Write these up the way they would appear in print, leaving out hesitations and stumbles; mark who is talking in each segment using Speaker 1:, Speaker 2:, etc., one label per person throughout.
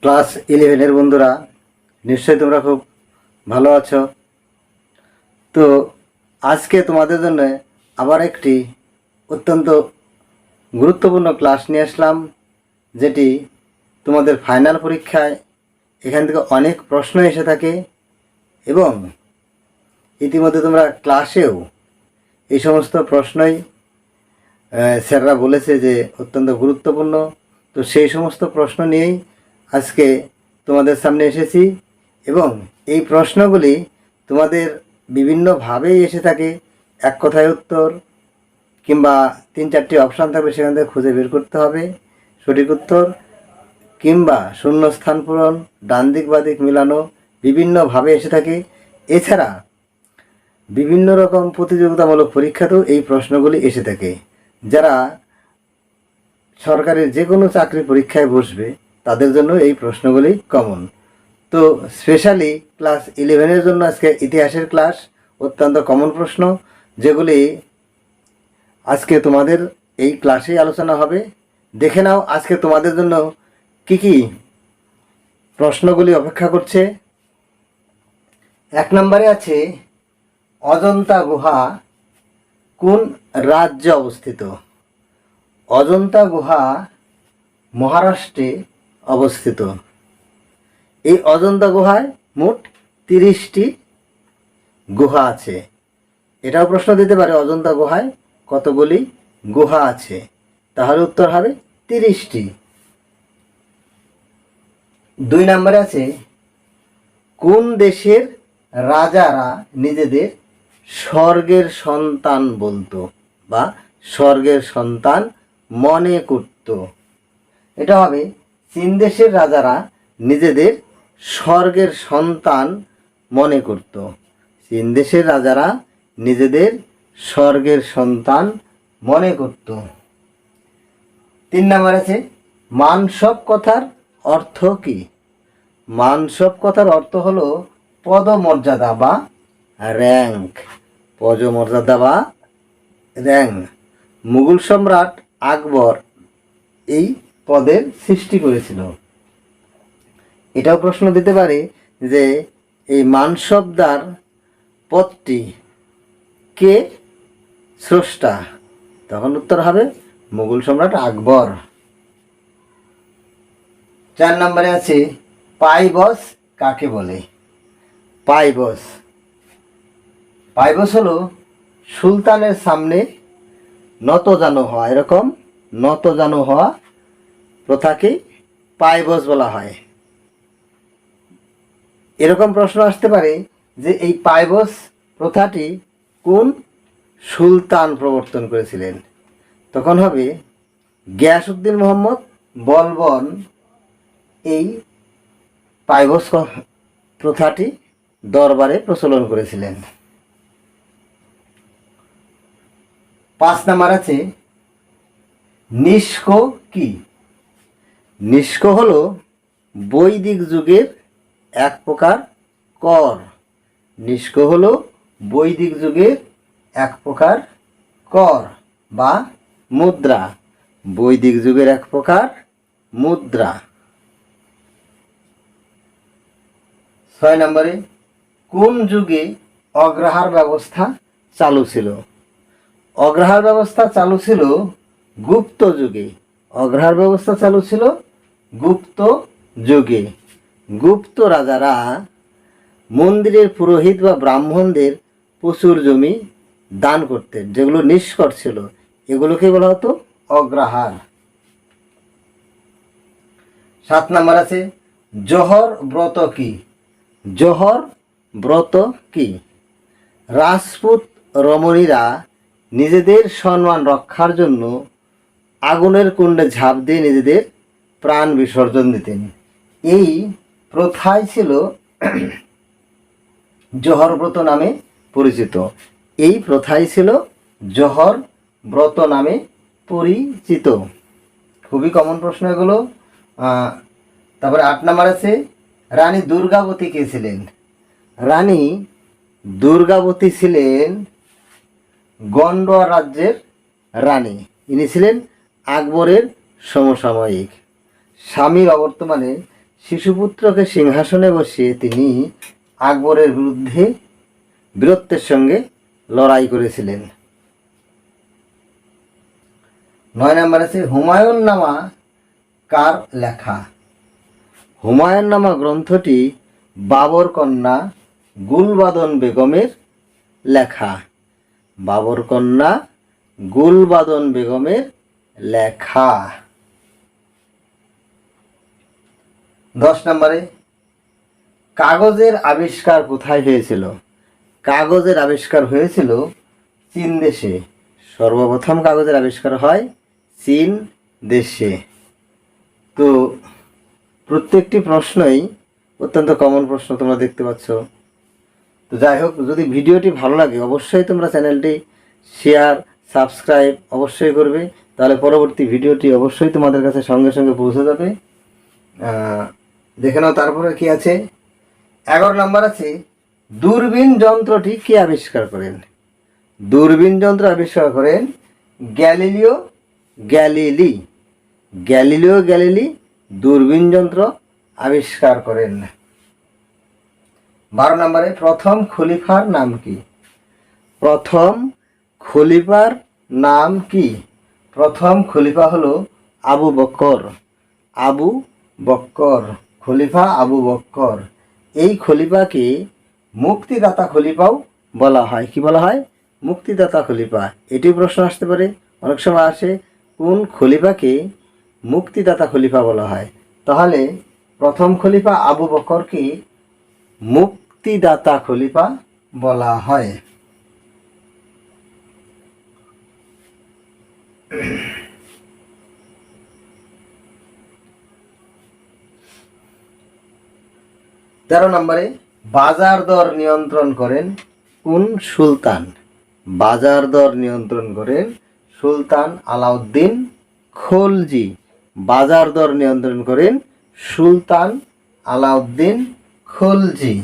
Speaker 1: Class 11-এর বন্ধুরা, নিশ্চয়ই তোমরা খুব ভালো আছো। তো আজকে তোমাদের জন্য আবার একটি অত্যন্ত গুরুত্বপূর্ণ ক্লাস নিয়ে আসলাম, যেটি তোমাদের ফাইনাল পরীক্ষায় এখান থেকে অনেক প্রশ্ন এসে থাকে এবং ইতিমধ্যে তোমরা ক্লাসেও এই সমস্ত প্রশ্নই স্যাররা বলেছে যে অত্যন্ত গুরুত্বপূর্ণ। তো সেই সমস্ত প্রশ্ন নিয়েই আজকে তোমাদের সামনে এসেছি এবং এই প্রশ্নগুলি তোমাদের বিভিন্নভাবেই এসে থাকে। এক কথায় উত্তর কিংবা 3-4টি অপশান থাকবে, সেখান থেকে খুঁজে বের করতে হবে সঠিক উত্তর, কিংবা শূন্যস্থান পূরণ, ডান দিক বাঁ দিক মিলানো, বিভিন্নভাবে এসে থাকে। এছাড়া বিভিন্ন রকম প্রতিযোগিতামূলক পরীক্ষাতেও এই প্রশ্নগুলি এসে থাকে। যারা সরকারের যে কোনো চাকরি পরীক্ষায় বসবে তাদের জন্য এই প্রশ্নগুলি কমন। তো স্পেশালি ক্লাস 11-এর জন্য আজকে ইতিহাসের ক্লাস, অত্যন্ত কমন প্রশ্ন, যেগুলি আজকে তোমাদের এই ক্লাসেই আলোচনা হবে। দেখে নাও আজকে তোমাদের জন্য কি কি প্রশ্নগুলি অপেক্ষা করছে। 1 নম্বরে আছে, অজন্তা গুহা কোন রাজ্যে অবস্থিত? অজন্তা গুহা মহারাষ্ট্রে অবস্থিত। এই অজন্তা গুহায় মোট 30টি গুহা আছে। এটাও প্রশ্ন দিতে পারে, অজন্তা গুহায় কতগুলি গুহা আছে? তাহলে উত্তর হবে 30টি। 2 নম্বরে আছে, কোন দেশের রাজারা নিজেদের স্বর্গের সন্তান বলতো বা স্বর্গের সন্তান মনে করত? এটা হবে, চীন দেশের রাজারা নিজেদের স্বর্গের সন্তান মনে করত। চীন দেশের রাজারা নিজেদের স্বর্গের সন্তান মনে করত। 3 নম্বর আছে, মানসব কথার অর্থ কি? মানসব কথার অর্থ হলো পদমর্যাদা বা র্যাঙ্ক। পদমর্যাদা বা র্যাঙ্ক। মুঘল সম্রাট আকবর এই পদের সৃষ্টি করেছিল। এটাও প্রশ্ন দিতে পারে যে এই মানসবদার পদটি কে স্রষ্টা? তখন উত্তর হবে মুঘল সম্রাট আকবর। 4 নম্বরে আছে, পাইবস কাকে বলে? পাইবস পাইবস হলো সুলতানের সামনে নতজানু হওয়া, এরকম নতজানু হওয়া প্রথাকে পাইবস বলা হয়। এরকম প্রশ্ন আসতে পারে যে এই পাইবস প্রথাটি কোন সুলতান প্রবর্তন করেছিলেন? তখন হবে গিয়াসউদ্দিন মোহাম্মদ বলবন এই পাইবস প্রথাটি দরবারে প্রচলন করেছিলেন। 5 নম্বর আছে, নিষ্ক কি? নিষ্ক হলো বৈদিক যুগের এক প্রকার কর। নিষ্ক হলো বৈদিক যুগের এক প্রকার কর বা মুদ্রা। বৈদিক যুগের এক প্রকার মুদ্রা। 6 নম্বরে, কোন যুগে অগ্রহার ব্যবস্থা চালু ছিল? অগ্রহার ব্যবস্থা চালু ছিল গুপ্ত যুগে। অগ্রহার ব্যবস্থা চালু ছিল গুপ্ত যুগে। গুপ্ত রাজারা মন্দিরের পুরোহিত বা ব্রাহ্মণদের প্রচুর জমি দান করতেন, যেগুলো নিষ্কর ছিল, এগুলোকে বলা হতো অগ্রহার। 7 নম্বর আছে, জোহর ব্রত কি? জোহর ব্রত কি? রাজপুত রমণীরা নিজেদের সম্মান রক্ষার জন্য আগুনের কুণ্ডে ঝাঁপ দিয়ে নিজেদের প্রাণ বিসর্জন দিতেন। এই প্রথাই ছিল জোহর ব্রত নামে পরিচিত। এই প্রথাই ছিল জোহর ব্রত নামে পরিচিত। খুবই কমন প্রশ্ন এগুলো। তারপরে 8 নম্বর আছে, রানী দুর্গাবতী কে ছিলেন? রানী দুর্গাবতী ছিলেন গন্ডোয়া রাজ্যের রানী। ইনি ছিলেন আকবরের সমসাময়িক। স্বামীর অবর্তমানে শিশুপুত্রকে সিংহাসনে বসিয়ে তিনি আকবরের বিরুদ্ধে বীরত্বের সঙ্গে লড়াই করেছিলেন। 9 নম্বর আছে হুমায়ুন নামা কার লেখা? হুমায়ুন নামা গ্রন্থটি বাবর কন্যা গুলবাদন বেগমের লেখা। বাবর কন্যা গুলবাদন বেগমের লেখা। 10 নম্বরে কাগজের আবিষ্কার কোথায় হয়েছিল? কাগজের আবিষ্কার হয়েছিল চীন দেশে। সর্বপ্রথম কাগজের আবিষ্কার হয় চীন দেশে। তো প্রত্যেকটি প্রশ্নই অত্যন্ত কমন প্রশ্ন তোমরা দেখতে পাচ্ছ। তো যাই হোক, যদি ভিডিওটি ভালো লাগে অবশ্যই তোমরা চ্যানেলটি শেয়ার সাবস্ক্রাইব অবশ্যই করবে, তাহলে পরবর্তী ভিডিওটি অবশ্যই তোমাদের কাছে সঙ্গে সঙ্গে পৌঁছে যাবে। দেখে নাও তারপরে কি আছে। 11 নম্বর আছে দূরবীন যন্ত্রটি কে আবিষ্কার করেন? দূরবীন যন্ত্র আবিষ্কার করেন গ্যালিলিও গ্যালিলি। গ্যালিলিও গ্যালিলি দূরবীন যন্ত্র আবিষ্কার করেন। 12 নম্বরে প্রথম খলিফার নাম কি? প্রথম খলিফার নাম কি? প্রথম খলিফা হলো আবু বকর। আবু বকর, খলিফা আবু বকর। এই খলিফাকে মুক্তিদাতা খলিফাও বলা হয়। কি বলা হয়? মুক্তিদাতা খলিফা। এটি প্রশ্ন আসতে পারে, অনেক সময় আসে, কোন খলিফাকে মুক্তিদাতা খলিফা বলা হয়? তাহলে প্রথম খলিফা আবু বকরকে মুক্তিদাতা খলিফা বলা হয়। তেরো নম্বরে বাজার দর নিয়ন্ত্রণ করেন কোন সুলতান? বাজার দর নিয়ন্ত্রণ করেন সুলতান আলাউদ্দিন খলজি। বাজার দর নিয়ন্ত্রণ করেন সুলতান আলাউদ্দিন খলজি।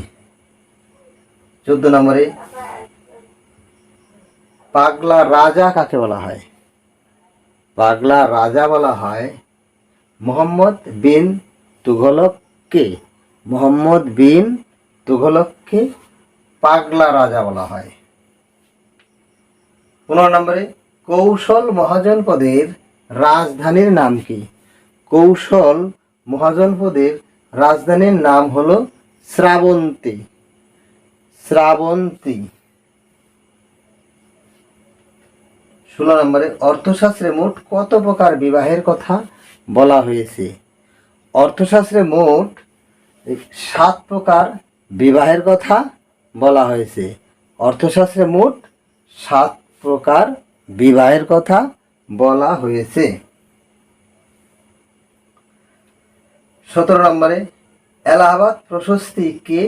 Speaker 1: 14 নম্বরে পাগলা রাজা কাকে বলা হয়? পাগলা রাজা বলা হয় মোহাম্মদ বিন তুঘলককে। মোহাম্মদ বিন তুঘলককে পাগলা রাজা বলা হয়। 15 নম্বরে কৌশল মহাজনপদের রাজধানীর নাম কি? কৌশল মহাজনপদের রাজধানীর নাম হলো শ্রাবন্তী। শ্রাবন্তী। 16 নম্বরে অর্থশাস্ত্রে মোট কত প্রকার বিবাহের কথা বলা হয়েছে? অর্থশাস্ত্রে মোট 7 প্রকার বিবাহের কথা বলা হয়েছে। অর্থশাস্ত্রে মোট 7 প্রকার বিবাহের কথা বলা হয়েছে। 17 নম্বরে এলাহাবাদ প্রশস্তি কে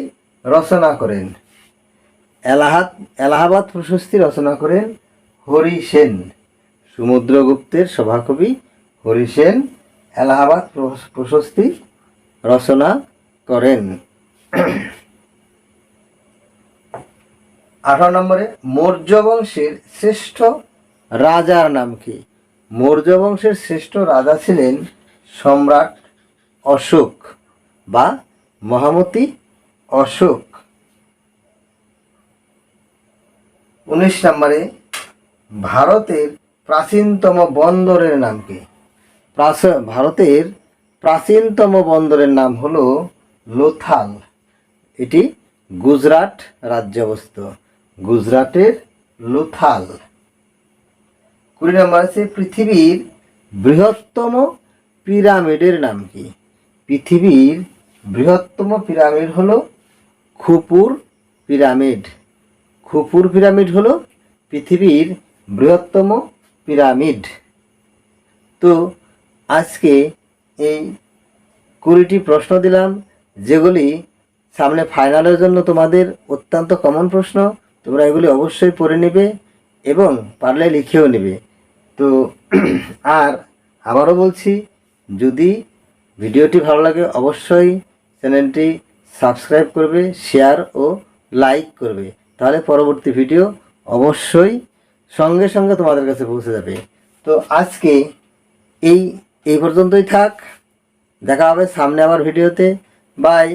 Speaker 1: রচনা করেন? এলাহাবাদ প্রশস্তি রচনা করেন হরি সেন। সমুদ্রগুপ্তের সভাকবি হরি সেন এলাহাবাদ প্রশস্তি রচনা করেন। 18 নম্বরে মৌর্য বংশের শ্রেষ্ঠ রাজার নাম কি? মৌর্য বংশের শ্রেষ্ঠ রাজা ছিলেন সম্রাট অশোক বা মহামতি অশোক। 19 নম্বরে ভারতের প্রাচীনতম বন্দরের নাম কি? ভারতের প্রাচীনতম বন্দরের নাম হলো লোথাল। এটি গুজরাট রাজ্যে অবস্থিত। গুজরাটের লোথাল। 20 নম্বর আছে পৃথিবীর বৃহত্তম পিরামিডের নাম কি? পৃথিবীর বৃহত্তম পিরামিড হলো খুপুর পিরামিড। খুপুর পিরামিড হলো পৃথিবীর বৃহত্তম পিরামিড। তো আজকে এই 20টি প্রশ্ন দিলাম, যেগুলি সামনে ফাইনালের জন্য তোমাদের অত্যন্ত কমন প্রশ্ন। তোমরা এগুলি অবশ্যই পড়ে নেবে এবং পারলে লিখেও নেবে। তো আর আবারও বলছি, যদি ভিডিওটি ভালো লাগে অবশ্যই চ্যানেলটি সাবস্ক্রাইব করবে, শেয়ার ও লাইক করবে, তাহলে পরবর্তী ভিডিও অবশ্যই সঙ্গে সঙ্গে তোমাদের কাছে পৌঁছে যাবে। তো আজকে এই পর্যন্তই থাক। দেখা হবে সামনে আবার ভিডিওতে। বাই।